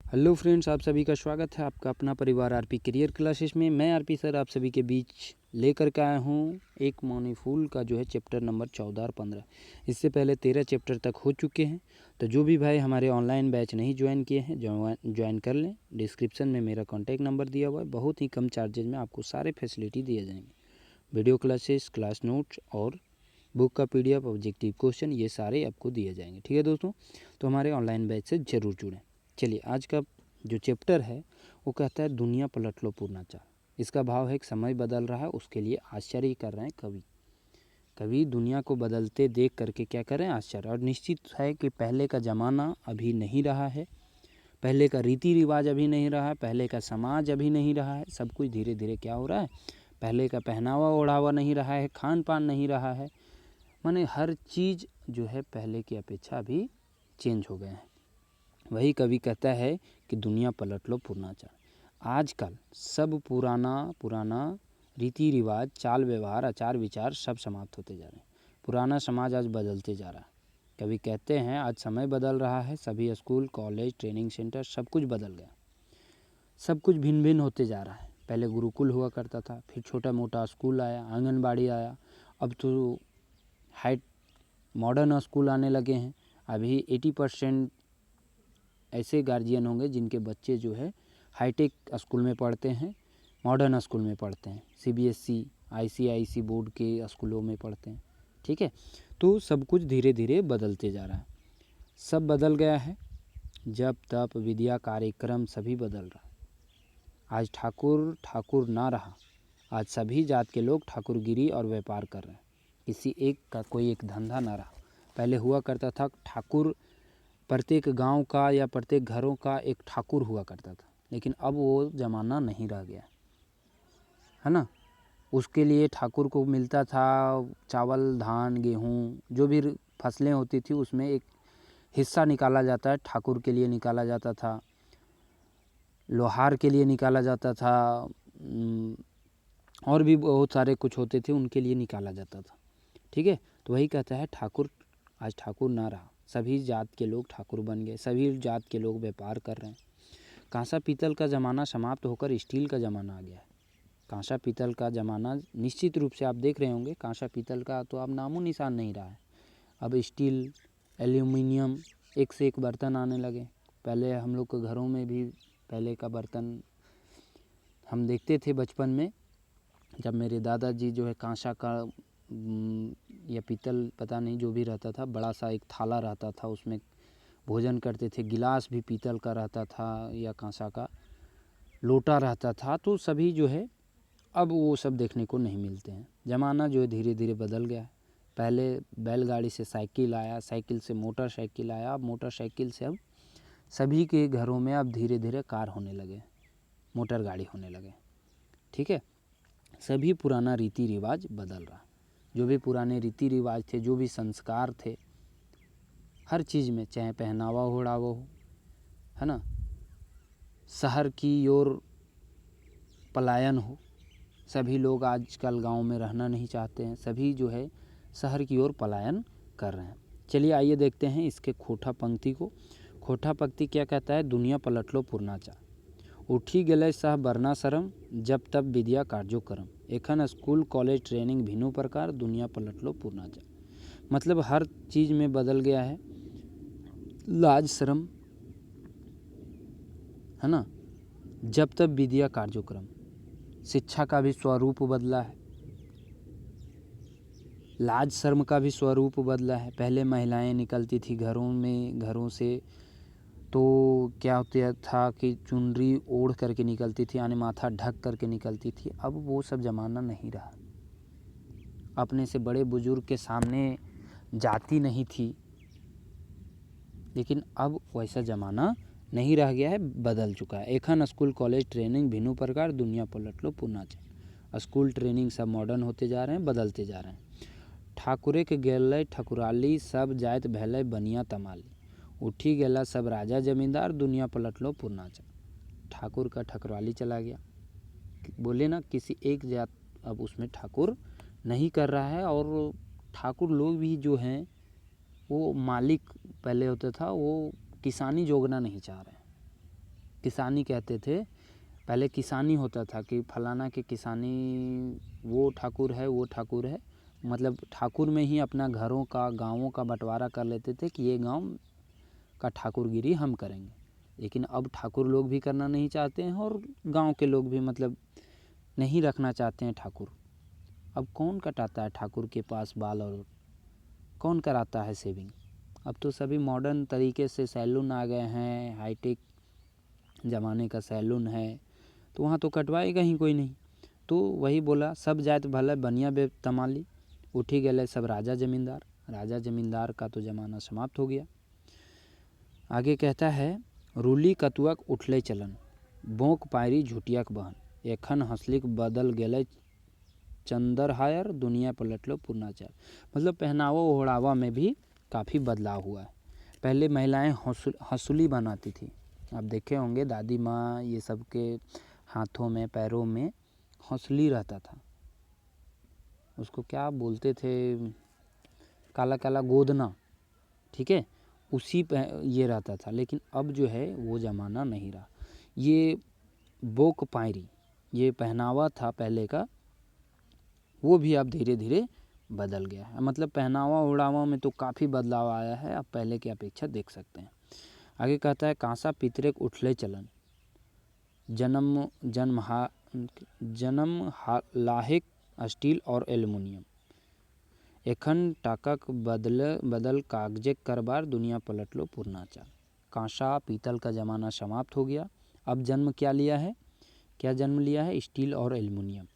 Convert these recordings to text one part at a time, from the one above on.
Hello friends, आप सभी का स्वागत है आपका अपना परिवार आरपी करियर क्लासेस में। मैं आरपी सर आप सभी के बीच लेकर के आया हूँ एक मौनी फूल का जो है चैप्टर नंबर 14 और 15। इससे पहले 13 चैप्टर तक हो चुके हैं। तो जो भी भाई हमारे ऑनलाइन बैच नहीं ज्वाइन किए हैं ज्वाइन कर लें। डिस्क्रिप्शन में मेरा कॉन्टैक्ट नंबर दिया हुआ है। बहुत ही कम चार्जेज में आपको सारे फैसिलिटी दिए जाएंगे। वीडियो क्लासेस, क्लास नोट्स और बुक का PDF, ऑब्जेक्टिव क्वेश्चन, ये सारे आपको दिए जाएंगे। ठीक है दोस्तों, तो हमारे ऑनलाइन बैच से ज़रूर जुड़ें। चलिए, आज का जो चैप्टर है वो कहता है दुनिया पलट लो पूर्णाचार। इसका भाव है कि समय बदल रहा है, उसके लिए आश्चर्य कर रहे हैं कवि दुनिया को बदलते देख करके क्या कर रहे हैं, आश्चर्य। और निश्चित है कि पहले का ज़माना अभी नहीं रहा है, पहले का रीति रिवाज अभी नहीं रहा है, पहले का समाज अभी नहीं रहा है। सब कुछ धीरे धीरे क्या हो रहा है, पहले का पहनावा ओढ़ावा नहीं रहा है, खान पान नहीं रहा है, माने हर चीज़ जो है पहले की अपेक्षा अभी चेंज हो गए हैं। वही कवि कहता है कि दुनिया पलट लो पूर्णाचार। आजकल सब पुराना रीति रिवाज, चाल व्यवहार, आचार विचार सब समाप्त होते जा रहे हैं। पुराना समाज आज बदलते जा रहा है। कवि कहते हैं आज समय बदल रहा है, सभी स्कूल, कॉलेज, ट्रेनिंग सेंटर सब कुछ बदल गया, सब कुछ भिन्न भिन्न होते जा रहा है। पहले गुरुकुल हुआ करता था, फिर छोटा मोटा स्कूल आया, आंगनबाड़ी आया, अब तो हाई मॉडर्न स्कूल आने लगे हैं। अभी 80% ऐसे गार्जियन होंगे जिनके बच्चे जो है हाईटेक स्कूल में पढ़ते हैं, मॉडर्न स्कूल में पढ़ते हैं, CBSE ICIC बोर्ड के स्कूलों में पढ़ते हैं। ठीक है, तो सब कुछ धीरे धीरे बदलते जा रहा है, सब बदल गया है। जप तप विद्या कार्यक्रम सभी बदल रहा है। आज ठाकुर ना रहा, आज सभी जात के लोग ठाकुरगिरी और व्यापार कर रहे हैं। किसी एक का कोई एक धंधा ना रहा। पहले हुआ करता था ठाकुर, प्रत्येक गांव का या प्रत्येक घरों का एक ठाकुर हुआ करता था, लेकिन अब वो ज़माना नहीं रह गया है ना। उसके लिए ठाकुर को मिलता था चावल, धान, गेहूँ, जो भी फसलें होती थी उसमें एक हिस्सा निकाला जाता है, ठाकुर के लिए निकाला जाता था, लोहार के लिए निकाला जाता था, और भी बहुत सारे कुछ होते थे उनके लिए निकाला जाता था। ठीक है, तो वही कहता है ठाकुर, आज ठाकुर ना रहा, सभी जात के लोग ठाकुर बन गए, सभी जात के लोग व्यापार कर रहे हैं। कांसा पीतल का ज़माना समाप्त होकर स्टील का ज़माना आ गया है। कांसा पीतल का ज़माना निश्चित रूप से आप देख रहे होंगे, कांसा पीतल का तो अब नामो निशान नहीं रहा है। अब स्टील, एल्यूमिनियम, एक से एक बर्तन आने लगे। पहले हम लोग के घरों में भी पहले का बर्तन हम देखते थे बचपन में, जब मेरे दादाजी जो है कांसा का या पीतल पता नहीं जो भी रहता था, बड़ा सा एक थाला रहता था, उसमें भोजन करते थे। गिलास भी पीतल का रहता था या कांसा का लोटा रहता था। तो सभी जो है अब वो सब देखने को नहीं मिलते हैं। ज़माना जो है धीरे धीरे बदल गया है। पहले बैलगाड़ी से साइकिल आया, साइकिल से मोटरसाइकिल आया, अब मोटरसाइकिल से अब सभी के घरों में अब धीरे धीरे कार होने लगे, मोटर गाड़ी होने लगे। ठीक है, सभी पुराना रीति रिवाज बदल रहा। जो भी पुराने रीति रिवाज थे, जो भी संस्कार थे, हर चीज़ में, चाहे पहनावा ओढ़ावा हो, है ना, शहर की ओर पलायन हो, सभी लोग आजकल गांव में रहना नहीं चाहते हैं, सभी जो है शहर की ओर पलायन कर रहे हैं। चलिए आइए देखते हैं इसके खोटा पंक्ति को। खोटा पंक्ति क्या कहता है, दुनिया पलट लो पूर्णाचार, उठी गले सह बरना शरम, जब तब विद्या कार्यो करम, एखन स्कूल कॉलेज ट्रेनिंग भिन्नु प्रकार, दुनिया पलट लो पूर्णाचार। मतलब हर चीज़ में बदल गया है, लाज शर्म, है ना, जब तब विद्या कार्यक्रम, शिक्षा का भी स्वरूप बदला है, लाज शर्म का भी स्वरूप बदला है। पहले महिलाएं निकलती थी घरों से तो क्या होता था कि चुनरी ओढ़ करके निकलती थी, यानी माथा ढक करके निकलती थी। अब वो सब ज़माना नहीं रहा। अपने से बड़े बुजुर्ग के सामने जाती नहीं थी, लेकिन अब वैसा ज़माना नहीं रह गया है, बदल चुका है। एखन स्कूल कॉलेज ट्रेनिंग भिन्नु प्रकार, दुनिया पलट लो पूर्णाचार। स्कूल ट्रेनिंग सब मॉडर्न होते जा रहे हैं, बदलते जा रहे हैं। ठाकुरे के गेलै ठकुराली, सब जाइत भैलै बनिया तमाली, उठी गेला सब राजा जमींदार, दुनिया पलट लो पूर्णाचार। ठाकुर का ठकुराली चला गया, बोले ना, किसी एक जात अब उसमें ठाकुर नहीं कर रहा है। और ठाकुर लोग भी जो हैं वो मालिक पहले होता था, वो किसानी जोगना नहीं चाह रहे हैं। किसानी कहते थे। पहले किसानी होता था कि फलाना के किसानी, वो ठाकुर है, वो ठाकुर है, मतलब ठाकुर में ही अपना घरों का, गाँवों का बंटवारा कर लेते थे कि ये गांव का ठाकुरगिरी हम करेंगे। लेकिन अब ठाकुर लोग भी करना नहीं चाहते हैं और गांव के लोग भी मतलब नहीं रखना चाहते हैं ठाकुर। अब कौन कटाता है ठाकुर के पास बाल, और कौन कराता है शेविंग? अब तो सभी मॉडर्न तरीके से सैलून आ गए हैं, हाईटेक ज़माने का सैलून है, तो वहाँ तो कटवाएगा ही कोई नहीं। तो वही बोला, सब जात भले बनिया बे तमाली, उठी गए सब राजा जमींदार। राजा जमींदार का तो ज़माना समाप्त हो गया। आगे कहता है, रूली कतुअक उठले चलन, बोंक पायरी झुटियाक बहन, एखन हंसलिक बदल गेले चंदर हायर, दुनिया पलट लो पूर्णाचार। मतलब पहनावा ओढ़ावा में भी काफ़ी बदलाव हुआ है। पहले महिलाएं हंसुली बनाती थी, आप देखे होंगे दादी माँ ये सब के हाथों में पैरों में हंसुली रहता था, उसको क्या बोलते थे, काला काला गोदना, ठीक है, उसी पे ये रहता था। लेकिन अब जो है वो ज़माना नहीं रहा। ये बोक पायरी ये पहनावा था पहले का, वो भी अब धीरे धीरे बदल गया है। मतलब पहनावा ओढ़ावा में तो काफ़ी बदलाव आया है, अब पहले की अपेक्षा देख सकते हैं। आगे कहता है, कांसा पितरेक उठले चलन, जन्म लाहेक स्टील और एल्युमिनियम, एखन टाकाक बदल कागजे करबार, दुनिया पलट लो पूर्णाचार। कांसा पीतल का ज़माना समाप्त हो गया। अब जन्म क्या लिया है, क्या जन्म लिया है? स्टील और एल्युमिनियम।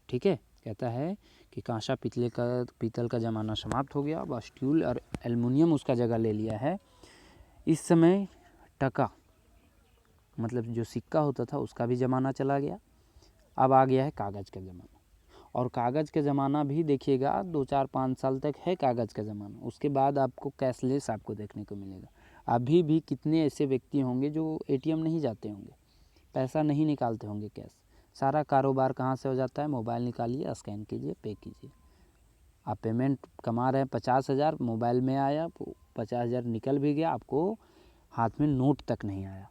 ठीक है, कहता है कि कांसा पीतल का ज़माना समाप्त हो गया, अब स्टील और एल्युमिनियम उसका जगह ले लिया है। इस समय टका मतलब जो सिक्का होता था उसका भी ज़माना चला गया। अब आ गया है कागज़ का ज़माना, और कागज़ का ज़माना भी देखिएगा 2-4-5 साल तक है कागज़ का ज़माना, उसके बाद आपको कैशलेस आपको देखने को मिलेगा। अभी भी कितने ऐसे व्यक्ति होंगे जो एटीएम नहीं जाते होंगे, पैसा नहीं निकालते होंगे कैश। सारा कारोबार कहाँ से हो जाता है? मोबाइल निकालिए, स्कैन कीजिए, पे कीजिए। आप पेमेंट कमा रहे हैं 50,000, मोबाइल में आया 50,000 निकल भी गया, आपको हाथ में नोट तक नहीं आया,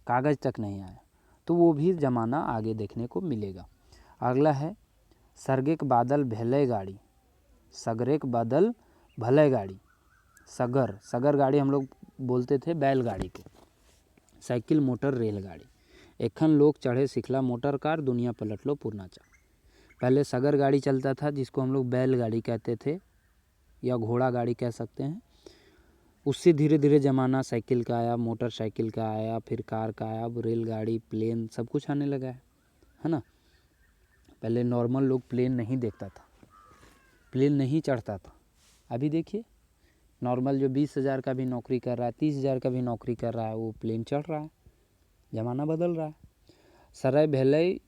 कागज़ तक नहीं आया। तो वो भी ज़माना आगे देखने को मिलेगा। अगला है, सरगेक बादल भले गाड़ी, सगरेक बादल भले गाड़ी। सगर गाड़ी हम लोग बोलते थे बैलगाड़ी को, साइकिल मोटर रेलगाड़ी, एखन लोग चढ़े सिखला मोटर कार, दुनिया पलट लो पूर्णाचार। पहले सगर गाड़ी चलता था जिसको हम लोग बैलगाड़ी कहते थे या घोड़ा गाड़ी कह सकते हैं। उससे धीरे धीरे ज़माना साइकिल का आया, मोटरसाइकिल का आया, फिर कार का आया, अब रेलगाड़ी, प्लेन सब कुछ आने लगा है ना। पहले नॉर्मल लोग प्लेन नहीं देखता था, प्लेन नहीं चढ़ता था। अभी देखिए नॉर्मल जो 20,000 का भी नौकरी कर रहा है, 30,000 का भी नौकरी कर रहा है, वो प्लेन चढ़ रहा है। ज़माना बदल रहा है। सराय भेलई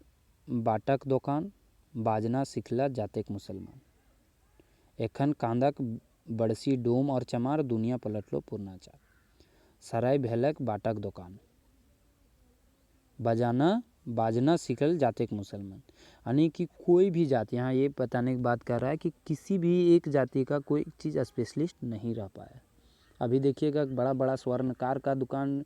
बाटक दुकान, बाजना सिखला जातेक मुसलमान, एखन कांदक बड़सी डोम और चमार, दुनिया पलट लो पूर्णाचार। सराय भेलक बाटक दुकान, बाजना सिखल जातेक मुसलमान, यानी कि कोई भी जाति, यहाँ ये बताने की बात कर रहा है कि किसी भी एक जाति का कोई चीज़ स्पेशलिस्ट नहीं रह पाया। अभी देखिएगा बड़ा बड़ा स्वर्णकार का दुकान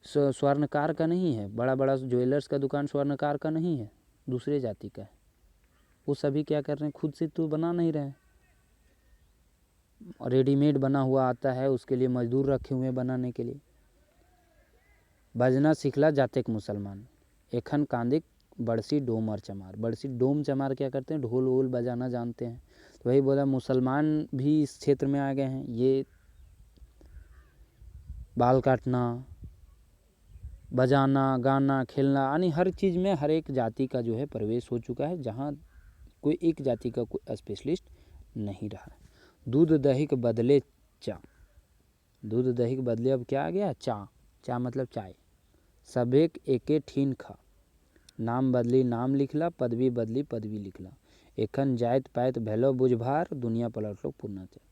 स्वर्णकार का नहीं है, बड़ा बड़ा ज्वेलर्स का दुकान स्वर्णकार का नहीं है, दूसरे जाति का है। वो सभी क्या कर रहे हैं, खुद से तो बना नहीं रहे हैं, रेडीमेड बना हुआ आता है, उसके लिए मजदूर रखे हुए बनाने के लिए। बजना सिखला जातेक मुसलमान, एखन कांदिक बड़सी डोम और चमार। बड़सी डोम चमार क्या करते हैं, ढोल वोल बजाना जानते हैं। तो वही बोला, मुसलमान भी इस क्षेत्र में आ गए हैं। ये बाल काटना, बजाना, गाना, खेलना, यानी हर चीज़ में हर एक जाति का जो है प्रवेश हो चुका है, जहाँ कोई एक जाति का कोई स्पेशलिस्ट नहीं रहा। दूध दही के बदले चा, दूध दही के बदले अब क्या आ गया, चा मतलब चाय। सबेक एके ठीन खा, नाम बदली नाम लिखला, पदवी बदली पदवी लिखला, एखन जात पात भेलो बुझभार, दुनिया पलट लो पूर्णाचार।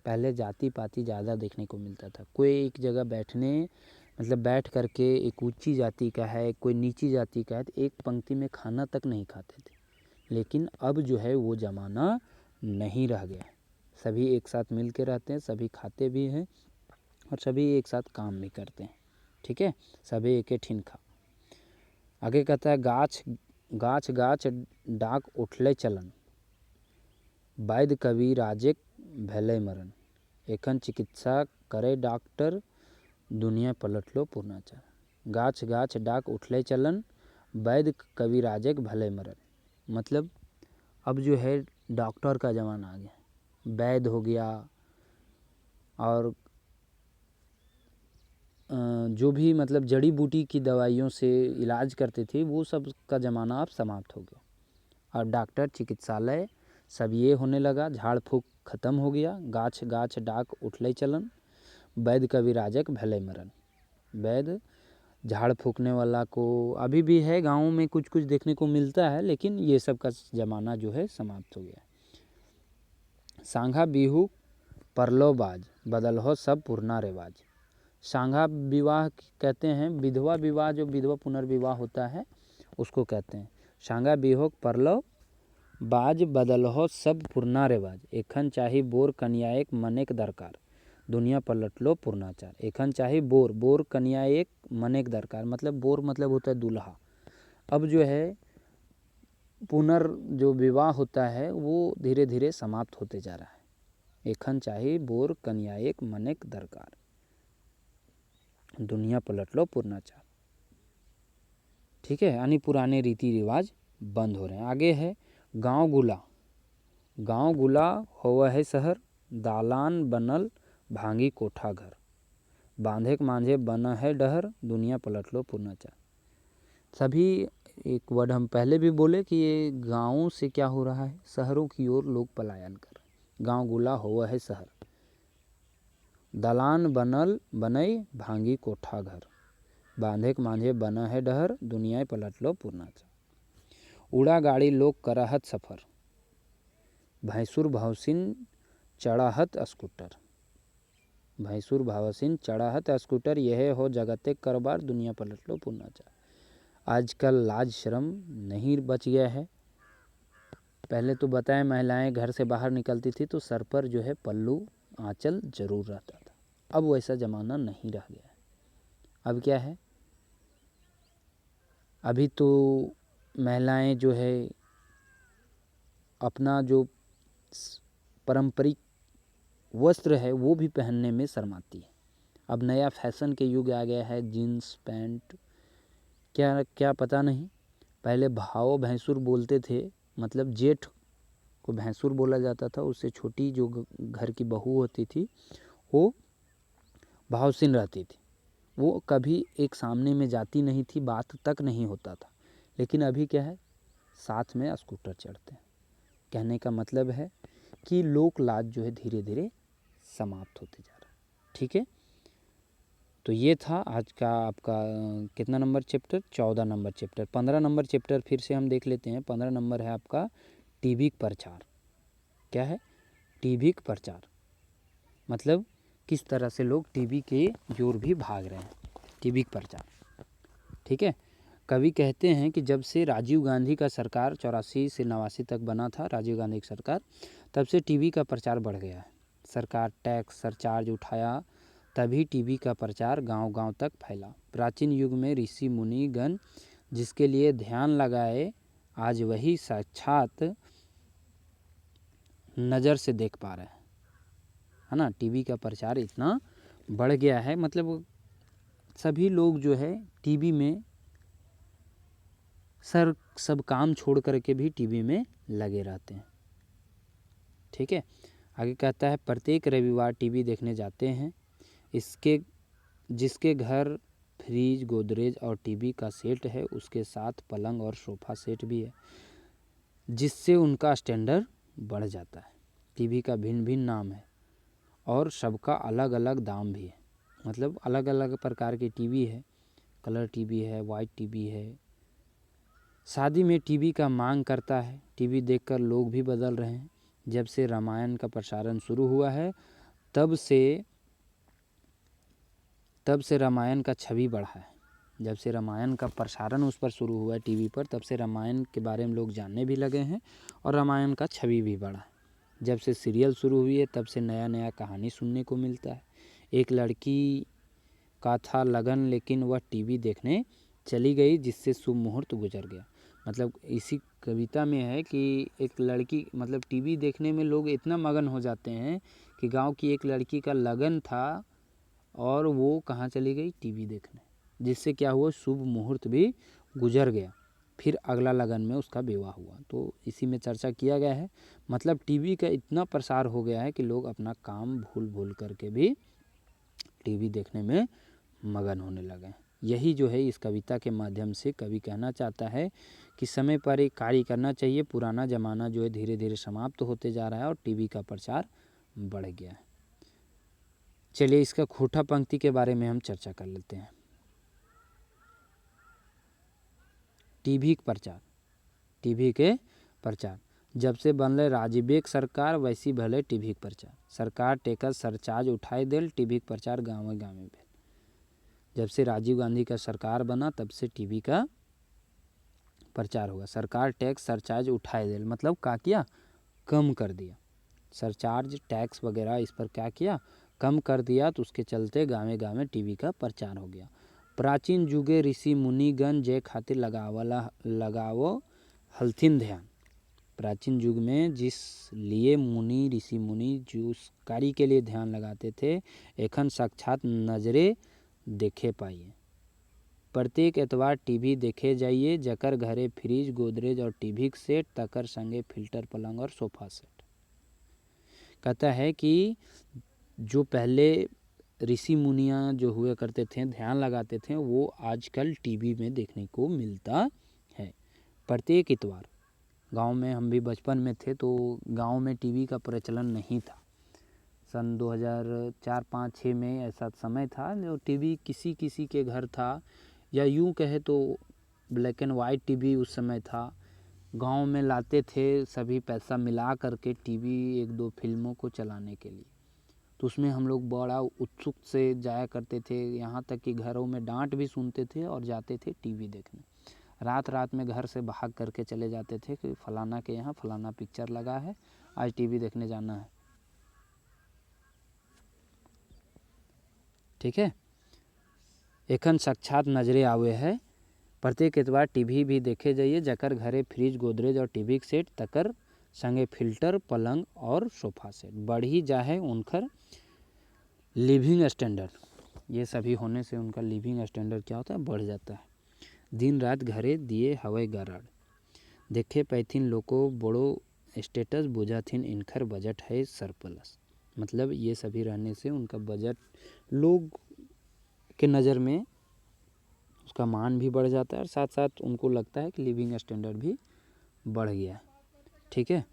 पहले जाति पाति ज़्यादा देखने को मिलता था, कोई एक जगह बैठने मतलब बैठ करके एक ऊंची जाति का है, कोई नीची जाति का है, तो एक पंक्ति में खाना तक नहीं खाते थे। लेकिन अब जो है वो ज़माना नहीं रह गया, सभी एक साथ मिल के रहते हैं, सभी खाते भी हैं और सभी एक साथ काम भी करते हैं। ठीक है, सबे एके ठिन खा। आगे कहता है गाछ गाछ गाछ डाक उठले चलन, वैद्य कवि राजेक भैले मरण, एखन चिकित्सा करे डॉक्टर, दुनिया पलट लो पूर्णाचार। गाछ गाछ डाक उठले चलन, वैद्य कवि राजेक भले मरण। मतलब अब जो है डॉक्टर का ज़माना आ गया, वैद्य हो गया और जो भी मतलब जड़ी बूटी की दवाइयों से इलाज करते थे वो सब का ज़माना अब समाप्त हो गया, और डॉक्टर चिकित्सालय सब ये होने लगा, झाड़ फूक खत्म हो गया। गाछ गाछ डाक उठले चलन, वैद्य कवि राजक भले मरण। वैद्य झाड़ फूकने वाला को अभी भी है, गाँव में कुछ कुछ देखने को मिलता है, लेकिन ये सब का ज़माना जो है समाप्त हो गया। सांघा बिहू परलो बाज, बदल हो सब पुरना रिवाज। सांघा विवाह कहते हैं, विधवा विवाह, जो विधवा पुनर्विवाह होता है उसको कहते हैं। सांघा बिहू परलो बाज, बदल हो सब पुरना रिवाज, एखन चाही बोर कन्या एक मनेक दरकार, दुनिया पलट लो पूर्णाचार। एखन चाही बोर, बोर कन्या एक मनेक दरकार, मतलब बोर मतलब होता है दूल्हा। अब जो है जो विवाह होता है वो धीरे धीरे समाप्त होते जा रहा है। एखन चाही बोर कन्या एक मनेक दरकार, दुनिया पलट लो पूर्णाचार। ठीक है, यानी पुराने रीति रिवाज बंद हो रहे हैं। आगे है गांव गुला, गांव गुला होवा है शहर, दालान बनल भांगी कोठा घर, बांधे के मांझे बना है डहर, दुनिया पलट लो पूर्णाचार। सभी एक वर्ड हम पहले भी बोले कि ये गाँव से क्या हो रहा है, शहरों की ओर लोग पलायन कर रहे हैं। गांव गुला होवा है शहर, दालान बनल बनई भांगी कोठा घर, बांधे के मांझे बना है डहर, दुनिया पलट लो पूर्णाचार। उड़ा गाड़ी लोग कराहत सफ़र, भैंसुर भावसिन चढ़ाहत स्कूटर, भैंसुर भावसिन चढ़ाहत स्कूटर, यह हो जगते करबार, दुनिया पलट लो पूर्णाचार। आजकल लाज शर्म नहीं बच गया है। पहले तो बताएं महिलाएं घर से बाहर निकलती थी तो सर पर जो है पल्लू आंचल जरूर रहता था, अब वैसा ज़माना नहीं रह गया है। अब क्या है, अभी तो महिलाएं जो है अपना जो पारंपरिक वस्त्र है वो भी पहनने में शर्माती है। अब नया फैशन के युग आ गया है, जीन्स पैंट क्या क्या पता नहीं। पहले भाव भैंसुर बोलते थे, मतलब जेठ को भैंसुर बोला जाता था, उससे छोटी जो घर की बहू होती थी वो भावसिन रहती थी, वो कभी एक सामने में जाती नहीं थी, बात तक नहीं होता था। लेकिन अभी क्या है, साथ में स्कूटर चढ़ते हैं। कहने का मतलब है कि लोक लाज जो है धीरे धीरे समाप्त होते जा रहा है। ठीक है, तो ये था आज का आपका कितना number chapter, 14 number chapter. 15 number chapter फिर से हम देख लेते हैं। 15 नंबर है आपका टीबी प्रचार। क्या है, टीबी प्रचार मतलब किस तरह से लोग टीबी के जोर भी भाग रहे हैं, टीबी प्रचार। ठीक है, कवि कहते हैं कि जब से राजीव गांधी का सरकार 84 से 89 तक बना था, राजीव गांधी की सरकार, तब से टीबी का प्रचार बढ़ गया है। सरकार टैक्स सरचार्ज उठाया, तभी टीबी का प्रचार गांव-गांव तक फैला। प्राचीन युग में ऋषि मुनि गण जिसके लिए ध्यान लगाए, आज वही साक्षात नज़र से देख पा रहे हैं, है ना। टीबी का प्रचार इतना बढ़ गया है, मतलब सभी लोग जो है टीबी में सब काम छोड़ करके भी टीबी में लगे रहते हैं। ठीक है, आगे कहता है प्रत्येक रविवार टीवी देखने जाते हैं, जिसके घर फ्रिज गोदरेज और टीवी का सेट है, उसके साथ पलंग और सोफ़ा सेट भी है, जिससे उनका स्टैंडर्ड बढ़ जाता है। टीवी का भिन्न भिन्न नाम है और सबका अलग अलग दाम भी है, मतलब अलग अलग प्रकार के टीवी है, कलर टीवी है, वाइट टीवी है। शादी में टीवी का मांग करता है, टीवी देखकर लोग भी बदल रहे हैं। जब से रामायण का प्रसारण शुरू हुआ है तब से रामायण का छवि बढ़ा है। जब से रामायण का प्रसारण उस पर शुरू हुआ है टीवी पर, तब से रामायण के बारे में लोग जानने भी लगे हैं और रामायण का छवि भी बढ़ा है। जब से सीरियल शुरू हुई है तब से नया नया कहानी सुनने को मिलता है। एक लड़की का था लगन, लेकिन वह टीवी देखने चली गई, जिससे शुभ मुहूर्त गुजर गया। मतलब इसी कविता में है कि एक लड़की, मतलब टीवी देखने में लोग इतना मगन हो जाते हैं कि गांव की एक लड़की का लगन था और वो कहाँ चली गई, टीवी देखने, जिससे क्या हुआ, शुभ मुहूर्त भी गुजर गया। फिर अगला लगन में उसका विवाह हुआ। तो इसी में चर्चा किया गया है। मतलब टीवी का इतना प्रसार हो गया है कि लोग अपना काम भूल भूल करके भी टीवी देखने में मगन होने लगे हैं। यही जो है इस कविता के माध्यम से कवि कहना चाहता है कि समय पर एक कार्य करना चाहिए। पुराना ज़माना जो है धीरे धीरे समाप्त होते जा रहा है और टीवी का प्रचार बढ़ गया है। चलिए इसका खोटा पंक्ति के बारे में हम चर्चा कर लेते हैं। टीवी प्रचार, टीवी के प्रचार, जब से बनले राजीव सरकार वैसी भले टीवी प्रचार। सरकार टेकर सरचार्ज उठाई देल, टीवी प्रचार गाँव गाँव में। जब से राजीव गांधी का सरकार बना तब से टीवी का प्रचार होगा। सरकार टैक्स सरचार्ज उठाए दे, मतलब क्या किया, कम कर दिया। सरचार्ज टैक्स वगैरह इस पर क्या किया, कम कर दिया। तो उसके चलते गाँव गाँव टीवी का प्रचार हो गया। प्राचीन युगे ऋषि मुनिगण जय खातिर लगावो हलथिन ध्यान। प्राचीन युग में जिस लिए ऋषि मुनि जो उस कार्य के लिए ध्यान लगाते थे, एखन साक्षात नजरे देखे पाइए। प्रत्येक एतवार टीवी देखे जाइए, जकर घरे फ्रिज गोदरेज और टीवी सेट, तकर संगे फिल्टर पलंग और सोफा सेट। कहता है कि जो पहले ऋषि मुनियाँ जो हुए करते थे, ध्यान लगाते थे, वो आजकल टीवी में देखने को मिलता है। प्रत्येक इतवार, गांव में हम भी बचपन में थे तो गांव में टीवी का प्रचलन नहीं था। सन 2004-5-6 में ऐसा समय था जो टीवी किसी किसी के घर था, या यूँ कहे तो ब्लैक एंड वाइट टीवी उस समय था। गांव में लाते थे सभी पैसा मिला करके टीवी 1-2 फिल्मों को चलाने के लिए। तो उसमें हम लोग बड़ा उत्सुक से जाया करते थे, यहाँ तक कि घरों में डांट भी सुनते थे और जाते थे टीवी देखने। रात रात में घर से भाग करके चले जाते थे कि फलाना के यहाँ फलाना पिक्चर लगा है, आज टीवी देखने जाना है। ठीक है, एखन साक्षात नजरे आवे है। प्रत्येक एतवार टीवी भी देखे जाइए, जकर घरे फ्रिज गोदरेज और टीवी सेट, तकर संगे फिल्टर पलंग और सोफा सेट। बढ़ी जाए उनकर लिविंग स्टैंडर्ड। ये सभी होने से उनका लिविंग स्टैंडर्ड क्या होता है, बढ़ जाता है। दिन रात घरे दिए हवे गराड़, देखे पैथिन लोको बड़ो स्टेटस, बुझाथिन इनकर बजट है सरप्लस। मतलब ये सभी रहने से उनका बजट लोग के नज़र में उसका मान भी बढ़ जाता है और साथ साथ उनको लगता है कि लिविंग स्टैंडर्ड भी बढ़ गया है। ठीक है,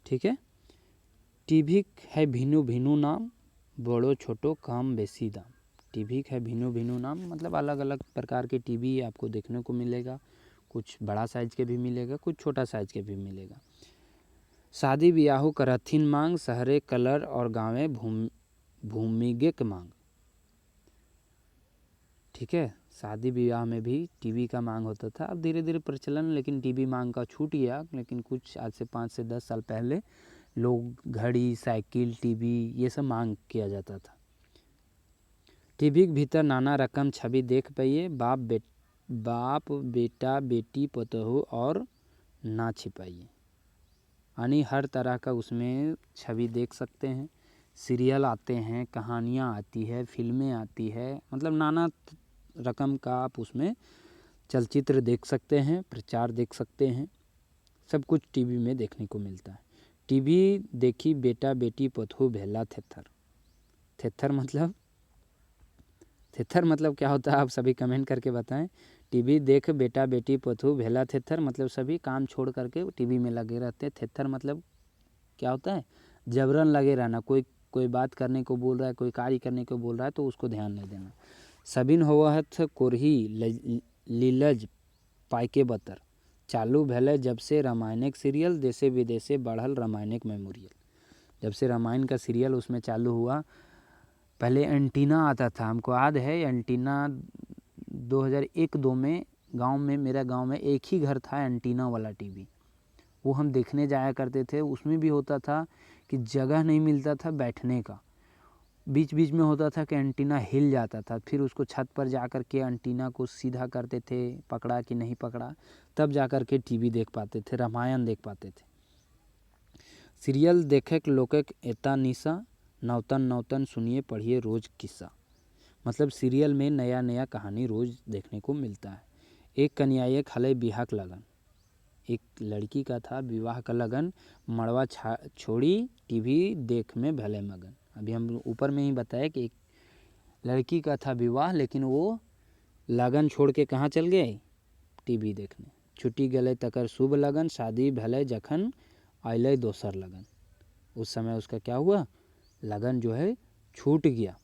ठीक है। टीवी है भिन्नु भिन्नु नाम, बड़ो छोटो काम बेसी दाम। टीवी है भिन्नु भिन्नु नाम, मतलब अलग अलग प्रकार के टीवी आपको देखने को मिलेगा। कुछ बड़ा साइज के भी मिलेगा, कुछ छोटा साइज के भी मिलेगा। शादी ब्याह करथिन मांग, शहरे कलर और गाँवे भूमिगत मांग। ठीक है, शादी ब्याह में भी टीवी का मांग होता था। अब धीरे धीरे प्रचलन, लेकिन टीवी मांग का छूट गया। लेकिन कुछ आज से 5 से 10 साल पहले लोग घड़ी, साइकिल, टीवी ये सब मांग किया जाता था। टीवी के भीतर नाना रकम छवि देख पाइए, बाप बेटा बेटी पतोहू और ना छिपाइए। यानी हर तरह का उसमें छवि देख सकते हैं। सीरियल आते हैं, कहानियाँ आती है, फिल्में आती है, मतलब नाना रकम का आप उसमें चलचित्र देख सकते हैं, प्रचार देख सकते हैं। सब कुछ टीवी में देखने को मिलता है। टीवी देखी बेटा बेटी पथू भेला थेथर। थेथर मतलब क्या होता है, आप सभी कमेंट करके बताएं। टीवी देख बेटा बेटी पथू भेला थेथर, मतलब सभी काम छोड़ करके टीवी में लगे रहते हैं। थेथर मतलब क्या होता है, जबरन लगे रहना। कोई बात करने को बोल रहा है, कोई कार्य करने को बोल रहा है तो उसको ध्यान नहीं देना। सबिन होवत कोरही लीलज पाइके बतर, चालू भले जब से रामायणिक सीरियल, देशे विदेशे बढ़ल रामायणिक मेमोरियल। जब से रामायण का सीरियल उसमें चालू हुआ, पहले एंटीना आता था, हमको याद है एंटीना 2001-2 में गांव में, मेरा गांव में एक ही घर था एंटीना वाला टीवी। वो हम देखने जाया करते थे। उसमें भी होता था कि जगह नहीं मिलता था बैठने का, बीच बीच में होता था कि एंटीना हिल जाता था, फिर उसको छत पर जा कर के एंटीना को सीधा करते थे, पकड़ा कि नहीं पकड़ा, तब जा कर के टीवी देख पाते थे, रामायण देख पाते थे। सीरियल देखेक लोकेक एता निशा, नवतन नवतन सुनिए पढ़िए रोज किस्सा। मतलब सीरियल में नया नया कहानी रोज देखने को मिलता है। एक कन्याये खाले बिहाक लगन, एक लड़की का था विवाह का लगन, मड़वा छोड़ी टीवी देख में भले मगन। अभी हम ऊपर में ही बताया कि एक लड़की का था विवाह, लेकिन वो लगन छोड़ के कहाँ चल गए, टीवी देखने। छुट्टी गले तकर शुभ लगन, शादी भले जखन आइले दोसर लगन। उस समय उसका क्या हुआ, लगन जो है छूट गया,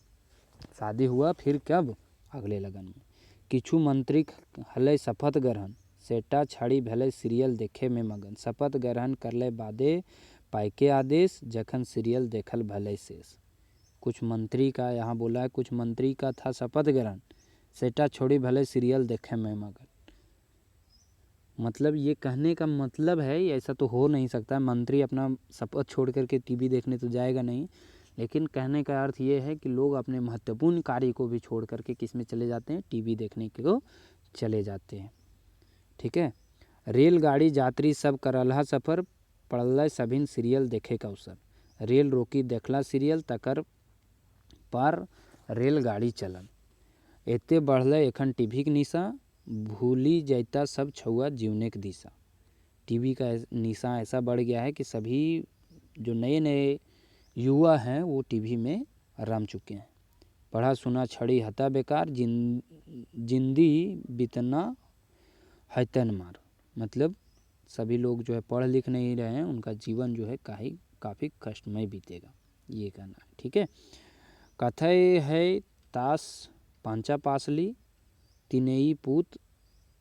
शादी हुआ फिर कब, अगले लगन में। किछु मंत्री हले शपथ ग्रहण, सेटा छाड़ी भले सीरियल देखे में मगन। शपथ ग्रहण करले बादे पाइके आदेश, जखन सीरियल देखल भले शेष। कुछ मंत्री का यहाँ बोला है, कुछ मंत्री का था शपथ ग्रहण, सेटा छोड़ी भले सीरियल देखे में मगन। मतलब ये कहने का मतलब है, ऐसा तो हो नहीं सकता, मंत्री अपना शपथ छोड़ करके टीवी देखने तो जाएगा नहीं, लेकिन कहने का अर्थ ये है कि लोग अपने महत्वपूर्ण कार्य को भी छोड़ करके किस में चले जाते हैं, टीवी देखने को चले जाते हैं। ठीक है। रेलगाड़ी यात्री सब करलहा सफ़र, पड़ल सभिन सीरियल देखे का अवसर। रेल रोकी देखला सीरियल, तकर पार रेलगाड़ी चलल। एते बढ़ल एखन टीवी के निशा, भूली जैता सब छुआ जीवने के दिशा। टीवी का निशा ऐसा बढ़ गया है कि सभी जो नए नए युवा हैं वो टीवी में रम चुके हैं। पढ़ा सुना छड़ी हता बेकार, जिंदी बितना हैतन मार। मतलब सभी लोग जो है पढ़ लिख नहीं रहे हैं, उनका जीवन जो है काफ़ी कष्टमय बीतेगा, ये कहना है। ठीक है। कथय है तास पांचा पासली, तिनेई पूत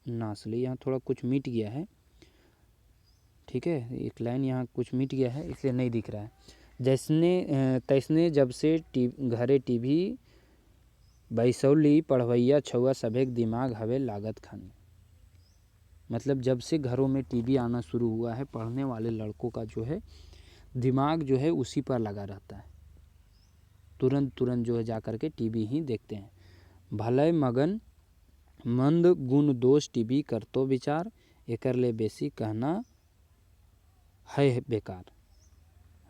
नासली। यहाँ थोड़ा कुछ मिट गया है, ठीक है, एक लाइन यहाँ कुछ मिट गया है इसलिए नहीं दिख रहा है। जैसने तैसने जब से घरे टीवी बैसौली, पढ़वैया छुआ सभेक दिमाग हवे लागत खानी। मतलब जब से घरों में टीवी आना शुरू हुआ है, पढ़ने वाले लड़कों का जो है दिमाग जो है उसी पर लगा रहता है, तुरंत जो है जा कर के टीवी ही देखते हैं। भले मगन मंद गुण दोष टीवी करतो विचार, एकर ले बेसी कहना है बेकार,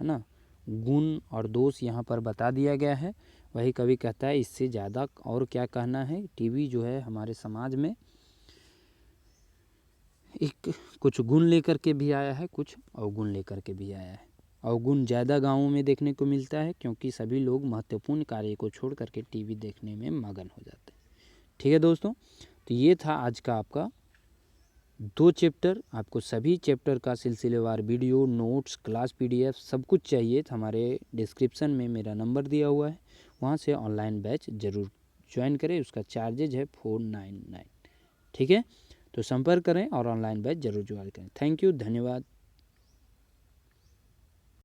है ना। गुण और दोष यहाँ पर बता दिया गया है। वही कवि कहता है इससे ज़्यादा और क्या कहना है। टीवी जो है हमारे समाज में एक कुछ गुण लेकर के भी आया है, कुछ अवगुण लेकर के भी आया है। अवगुण ज़्यादा गाँवों में देखने को मिलता है, क्योंकि सभी लोग महत्वपूर्ण कार्य को छोड़ करके टीवी देखने में मगन हो जाते हैं। ठीक है दोस्तों, तो ये था आज का आपका 2 चैप्टर। आपको सभी चैप्टर का सिलसिलेवार वीडियो, नोट्स, क्लास PDF सब कुछ चाहिए तो हमारे डिस्क्रिप्शन में मेरा नंबर दिया हुआ है, वहाँ से ऑनलाइन बैच ज़रूर ज्वाइन करें। उसका चार्जेज है 499। ठीक है, तो संपर्क करें और ऑनलाइन बैच ज़रूर ज्वाइन करें। थैंक यू, धन्यवाद।